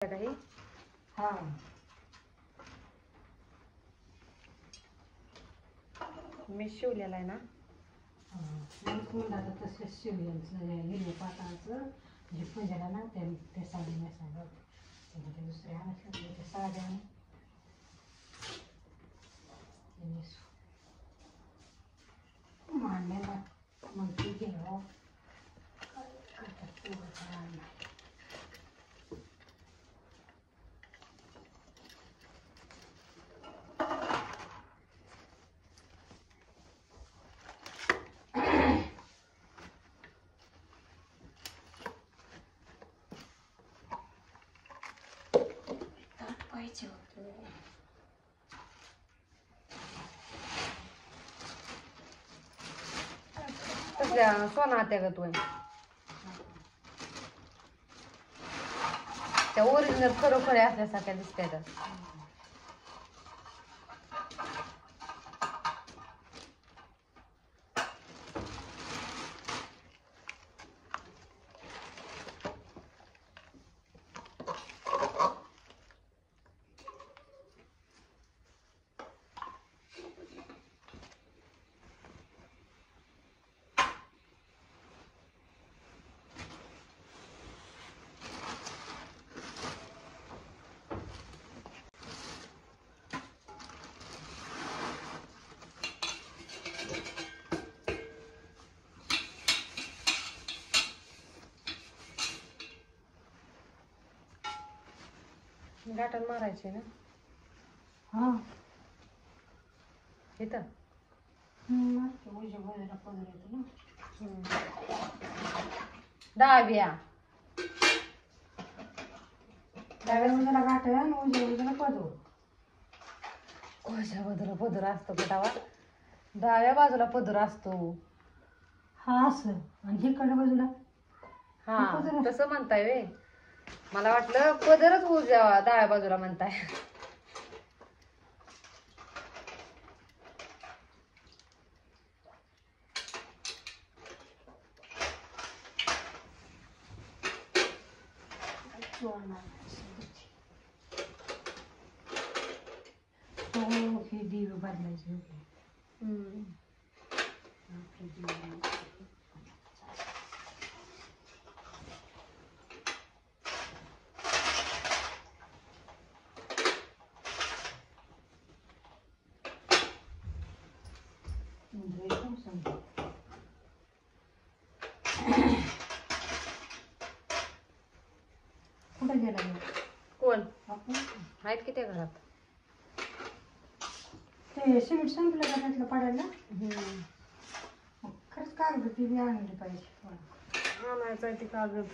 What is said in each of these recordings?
काही हा मी शिवलेला आहे ना. मुलाला तसंच शिवलेलं लिहिलं पाताचं म्हणजे पूजेला ना ते साडी नेसायला त्याला ते दुसरे आणायचं ते साड्या मांडण्याला मग ती घ्यावं पाहिजे होतं. तसल्या सोना त्या ग तू त्या ओरिजिनल खरोखरे असल्यासारख्या दिसतात. गाठण मारायचे ना. हा इथं उजे बोलायला पदर येतो ना. डाव्या त्यावेळेला गाठण उजे उजेला पदर कोणत्या बाजूला पदर असतो बेटावा. डाव्या बाजूला पदर असतो. हा असं आणि इकडल्या बाजूला हा तसं म्हणताय वे. मला वाटलं पदरच उजव्या डाव्या बाजूला म्हणताय. हे दिवे बदलायचे कुठे गेला कोण आहेत की त्या घरात. ते सिमेंट संपलं का त्यातलं पडायला. खरंच कागद ती बी आणली पाहिजे. आणायचं आहे ते कागद.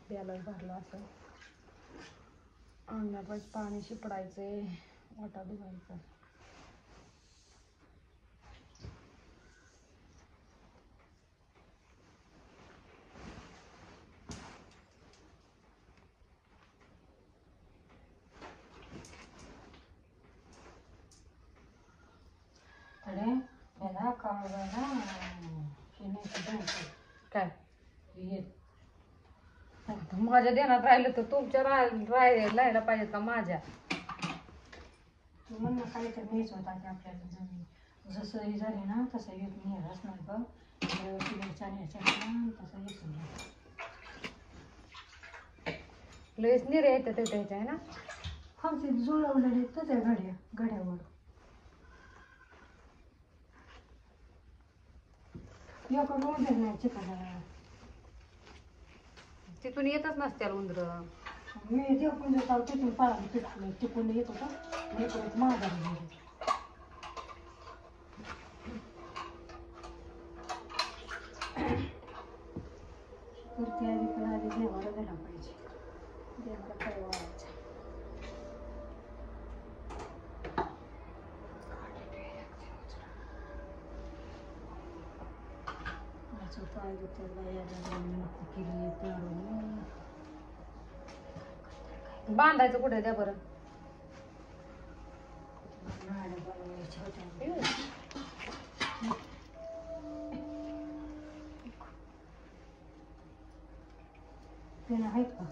त्याला भरला असं अंगणात पाणी शिपडायचे. वाटा धुवायचा. अरे मला कावळाला काय येत माझ्या ध्यानात राहिलं तर तुमच्या राहायला पाहिजे का माझ्या. तू म्हणणं काहीतरी न्यायचं होता की आपल्याला जमीन जसं हे झाले ना तसं येत नेहराच नाही बघ. तिकडच्या न्यायच्या ना तसं येत नाही. लयच निरे येते त्याच्या आहे ना. हा ते जुळवलेले तर त्या घड्यावर याकडून उद्या नाही चिकनाला तिथून येतच नसत्याल उंदर. मी देवपून देत आहोत तिथून पळाली तिथून तिकडून येत होता मी परत माघारी गेले. तर त्या आधी पण आधी देवाला गेला पाहिजे. देवाला काय वाढायचं. पाय दुखतात बांधायचं कुठे द्या बरं. गाड्या बनवायच्या होत्या. येऊ. पेन आहेत का?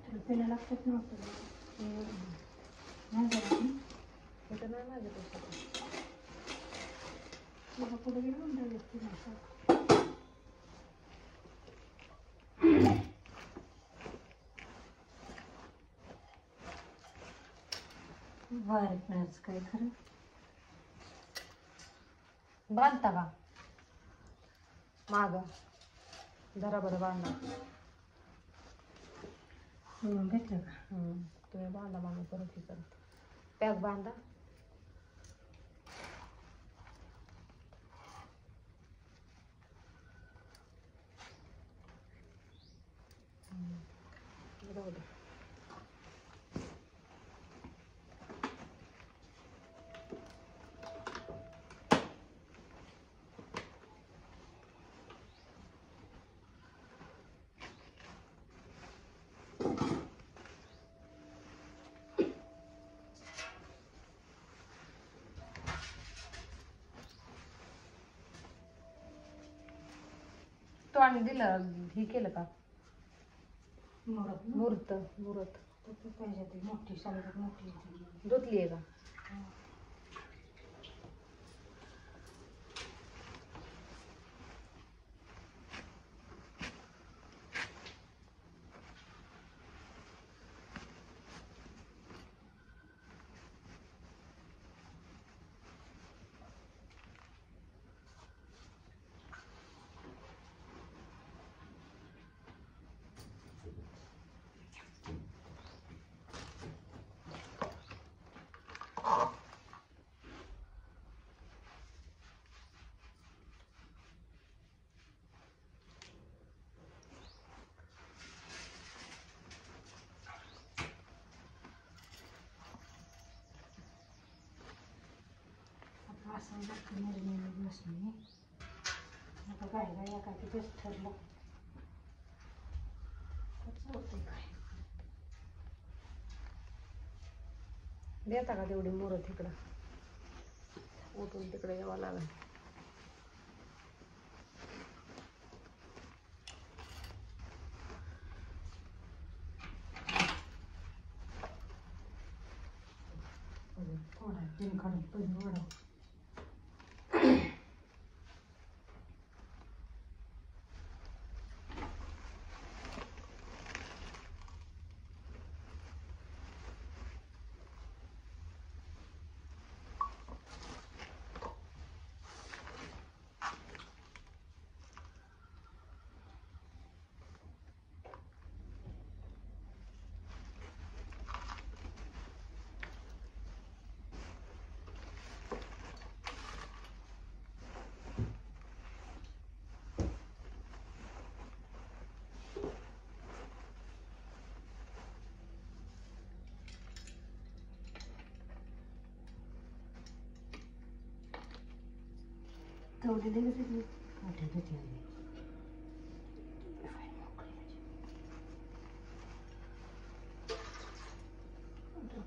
तुला पेन लागतात ना नाही झालं इथं नाही माझ्यापेक्षा. तुला पुढे गेलं म्हणतात बारीक पेनाचं काय खरं. बांधता का माग जरा बरं बांधा. म्हणून घेतलं का? तुम्ही बांधा मग परत हे करते. पॅक बांधा. जाऊ दे. तो आणि दिलं हे केलं का मुहूर्त मुहूर्त पाहिजे ती मोठी साडी मोठी धुतली आहे का? असं निर्णय बसणे आता काय काय काय तिथेच ठरलं होते काय. देता का तेवढी मुहूर्त तिकडं उठून तिकडे यावं लागेल. थोडा तीन काढून पण वाढव. तेवढी दिली तिथे मोठी घेतली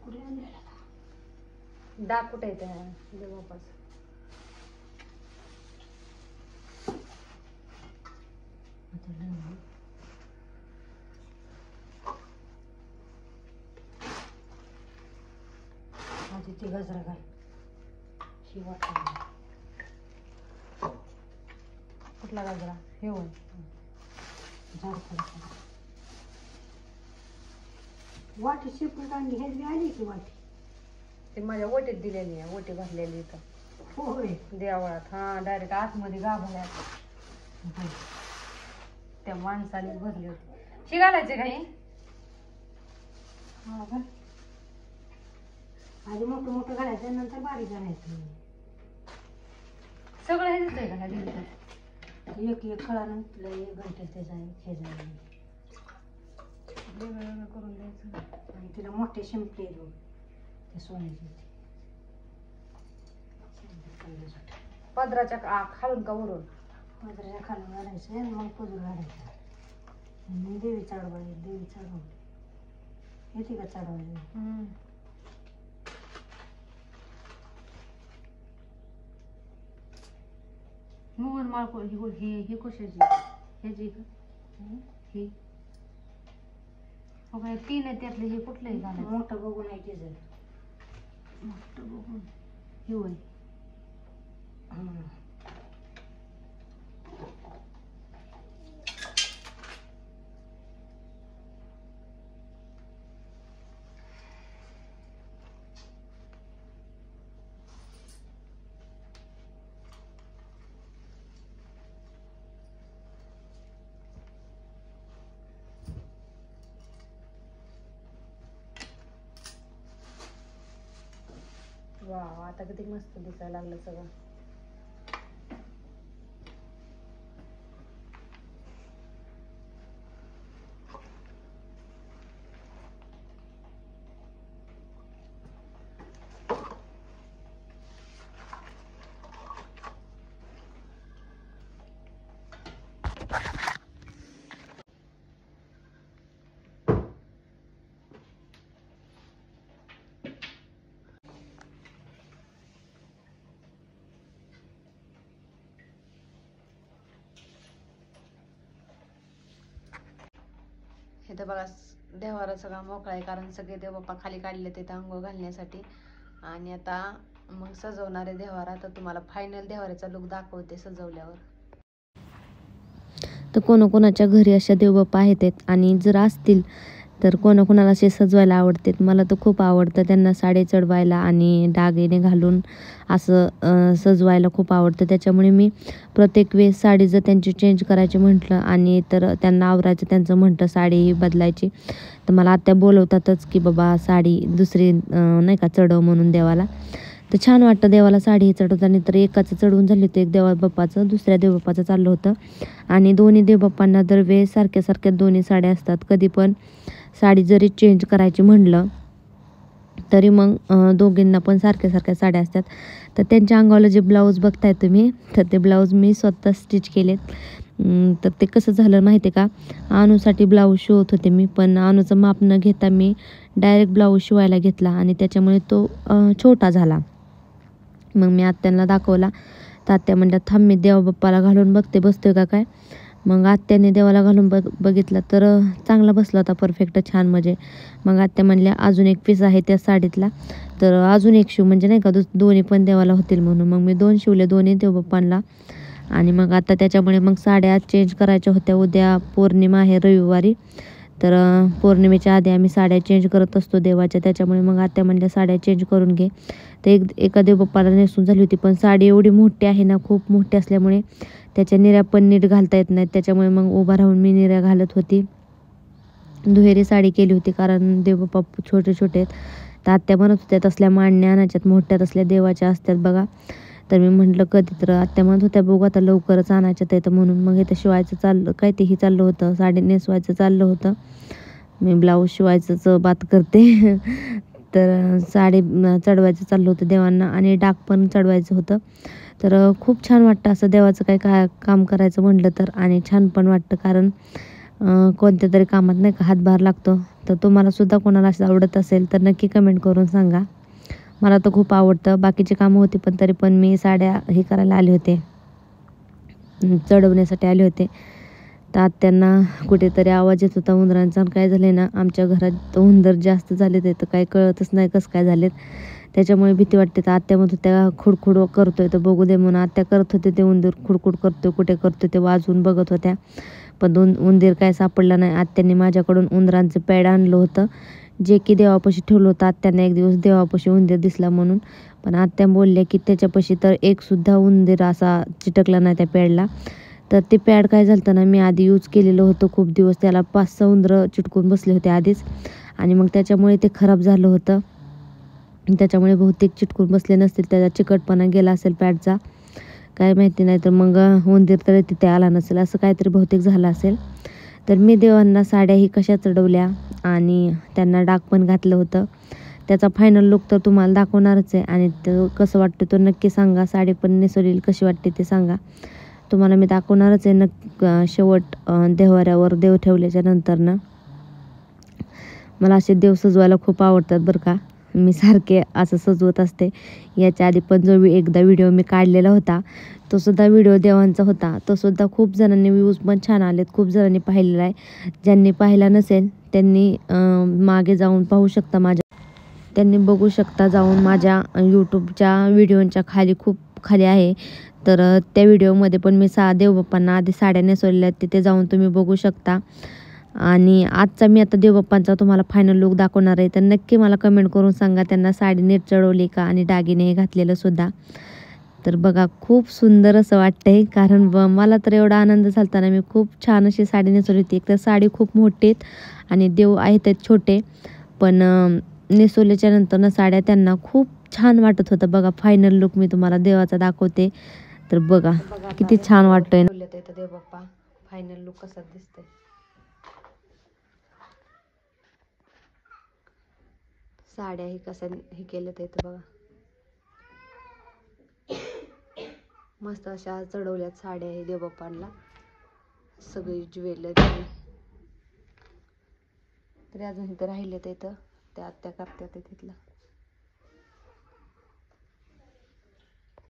कुठे आणलेला डाग कुठे येते देवापास. आधी ती गजरा घाल ही वाटत कुठला गजरा हे होय झाड वाटी शिपून काढली हेच बी आली की वाटी. ते माझ्या ओटीत दिलेली आहे. ओटी भरलेली इथं होय देवळात. हा डायरेक्ट आतमध्ये गाभऱ्यात त्या माणसाने भरली होती. शिकायचे काही हा का आधी मोठं मोठं घालायचं नंतर बारीक घालायचं. सगळं हे दिसतंय का ह्या एक एक कळा नंतर एक घंटे त्याचा हे झालं वेगळं करून द्यायचं. आणि तिला मोठे शिंपले दोन ते सोन्याचे पदराच्या खालून का वरून पदराच्या खालून घालायचं आणि मग पदर घालायचा. आणि देवी चढवायची. देवी चढवली येते का चढवायला. मोहन माळ ही कशाची ह्याची का ही हो काय 3 आहे त्यातलं हे कुठलंही घालायचं मोठं बघून आहे ते जर मोठं बघून हे होय वाव आता किती मस्त दिसायला लागलं सगळं इथं बघा देवारा सगळा मोकळा आहे कारण सगळे देवबाप्पा खाली काढले ते आंघोळ घालण्यासाठी आणि आता मग सजवणारे देवारा तर तुम्हाला फायनल देवाऱ्याचा लुक दाखवते सजवल्यावर तर कोणाकोणाच्या घरी अशा देवबाप्पा आहेत आणि जर असतील तर कोणाकोणाला असे सजवायला आवडते मला तर खूप आवडतं त्यांना साडी चढवायला आणि दागिने घालून असं सजवायला खूप आवडतं त्याच्यामुळे मी प्रत्येक वेळेस साडी जर त्यांची चेंज करायची म्हटलं आणि तर त्यांना आवरायचं त्यांचं म्हटलं साडी बदलायची तर मला आत्या बोलवतातच की बाबा साडी दुसरी नाही का चढव म्हणून देवाला तर छान वाटतं देवाला साडी चढवताना तर एकाचं चढवून झाली होती एक देवबाप्पाचं दुसऱ्या देवबाप्पाचं चाललं होतं आणि दोन्ही देवबाप्पांना दरवेळेस सारख्या दोन्ही साड्या असतात कधी पण साडी जरी चेंज करायची म्हणलं तरी मग दोघींना पण सारख्या साड्या असतात तर त्यांच्या अंगाला जे ब्लाऊज बघताय तुम्ही तर ते ब्लाऊज मी स्वतः स्टिच केलेत तर ते कसं झालं माहिती आहे का अनुसाठी ब्लाऊज शिवत होते मी पण अनुचं माप न घेता मी डायरेक्ट ब्लाऊज शिवायला घेतला आणि त्याच्यामुळे तो छोटा झाला मग मी आत्यांना दाखवला तर आत्या म्हणल्या थांब मी देवबाप्पाला घालून बघते बसतोय का काय मग आत्याने देवाला घालून बघितला तर चांगला बसला होता परफेक्ट छान म्हणजे मग आत्या म्हणल्या अजून एक पीस आहे त्या साडीतला तर अजून एक शिव म्हणजे नाही का दोन्ही पण देवाला होतील म्हणून मग मी 2 शिवले दोन्ही देवबाप्पांना आणि मग आता त्याच्यामुळे मग साड्या चेंज करायच्या होत्या उद्या पौर्णिमा आहे रविवारी तर पौर्णिमेच्या आधी आम्ही साड्या चेंज करत असतो देवाच्या त्याच्यामुळे मग आत्या म्हणल्या साड्या चेंज करून घे तर एका देवबाप्पाला नेसून झाली होती पण साडी एवढी मोठी आहे ना खूप मोठी असल्यामुळे त्याच्या निऱ्या पण नीट घालता येत नाहीत त्याच्यामुळे मग उभा राहून मी निऱ्या घालत होती दुहेरी साडी केली होती कारण देवबाप्पा छोटे आहेत तर आत्या म्हणत होत्या तसल्या मांडण्या आणायच्यात मोठ्या तसल्या देवाच्या असतात बघा तर मी म्हटलं कधी तर आत्या म्हणत होत्या बघू आता लवकरच आणायच्यात येतं म्हणून मग इथं शिवायचं चाललं होतं साडी नेसवायचं चाललं होतं मी ब्लाऊज शिवायचंच बात करते तर साडी चढवायचं चाललं होतं देवांना आणि डाग पण चढवायचं होतं तर खूप छान वाटतं असं देवाचं काय काम करायचं म्हटलं तर आणि छान पण वाटतं कारण कोणत्या तरी कामात नाही का हातभार लागतो तर तुम्हाला सुद्धा कोणाला असं आवडत असेल तर नक्की कमेंट करून सांगा मला तर खूप आवडतं बाकीची कामं होती पण तरी पण मी साड्या हे करायला आले होते चढवण्यासाठी आले होते तर आत्यांना कुठेतरी आवाज येत होता उंदरांचा काय झाले ना आमच्या घरात उंदर जास्त झाले ते तर काही कळतच नाही कसं काय झालेत त्याच्यामुळे भीती वाटते तर आत्या म्हणत होत्या खुडखुड करतोय तर बघू दे म्हणून आत्या करत होते ते उंदीर खुडखुड करतोय कुठे करतोय ते वाजवून बघत होत्या पण उंदीर काय सापडला नाही आत्यांनी माझ्याकडून उंदरांचं पॅड आणलं होतं जे की देवापाशी ठेवलं होतं आत्यांना एक दिवस देवापाशी उंदीर दिसला म्हणून पण आत्या बोलल्या की त्याच्यापाशी तर एकसुद्धा उंदीर असा चिटकला नाही त्या पॅडला तर ते पॅड काय झालं ना मी आधी यूज केलेलं होतं खूप दिवस त्याला 5-6 उंदरं चिटकून बसले होते आधीच आणि मग त्याच्यामुळे ते खराब झालं होतं त्याच्यामुळे बहुतेक चिटकून बसले नसतील त्याचा चिकटपणा गेला असेल पॅडचा काय माहिती नाही तर मग उंदीर तर तिथे आला नसेल असं काहीतरी बहुतेक झालं असेल तर मी देवांना साड्याही कशा चढवल्या आणि त्यांना डाग पण घातलं होतं त्याचा फायनल लुक तर तुम्हाला दाखवणारच आहे आणि तो कसं वाटतं तो नक्की सांगा साडी पण नेसवलेली कशी वाटते ते सांगा तुम्हाला मी दाखवणारच आहे शेवट देवाऱ्यावर देव ठेवल्याच्या नंतर ना मला असे देव सजवायला खूप आवडतात बरं का मी सारखे असं सजवत असते. याच्या आधी पण जो एकदा व्हिडिओ मी काढलेला होता तो सुद्धा व्हिडिओ देवांचा होता. तो सुद्धा खूप जणांनी व्ह्यूज पण छान आलेत, खूप जणांनी पाहिलेला आहे. ज्यांनी पाहिला नसेल त्यांनी मागे जाऊन पाहू शकता, त्यांनी बघू शकता जाऊन माझ्या यूट्यूबच्या व्हिडिओच्या खूप खाली आहे. तर त्या व्हिडिओमध्ये पण मी देवबाप्पांना आधी साड्या नेसवलेल्या आहेत, तिथे जाऊन तुम्ही बघू शकता. आणि आजचा मी आता देवबाप्पांचा तुम्हाला फायनल लुक दाखवणार आहे. तर नक्की मला कमेंट करून सांगा त्यांना साडी नीट चढवली का आणि दागिने घातलेलं सुद्धा. तर बघा खूप सुंदर असं वाटतंय, कारण मला तर एवढा आनंद झाला ना, मी खूप छान अशी साडी नेसवली होती. एक तर साडी खूप मोठी आहेत आणि देव आहेत छोटे, पण नेसवल्याच्या नंतर साड्या त्यांना खूप छान वाटत होतं. बघा फायनल लुक मी तुम्हाला देवाचा दाखवते. तर बघा किती छान वाटतंय. देवबाप्पा फायनल लुक कसा दिसतंय. साड्या ही कसा हे केलं ते बघा, मस्त अशा चढवल्यात साड्या हे देवबाप्पांना, सगळी ज्वेलरी. तरी अजून इथं राहिले ते त्या आत्या करतात तिथलं.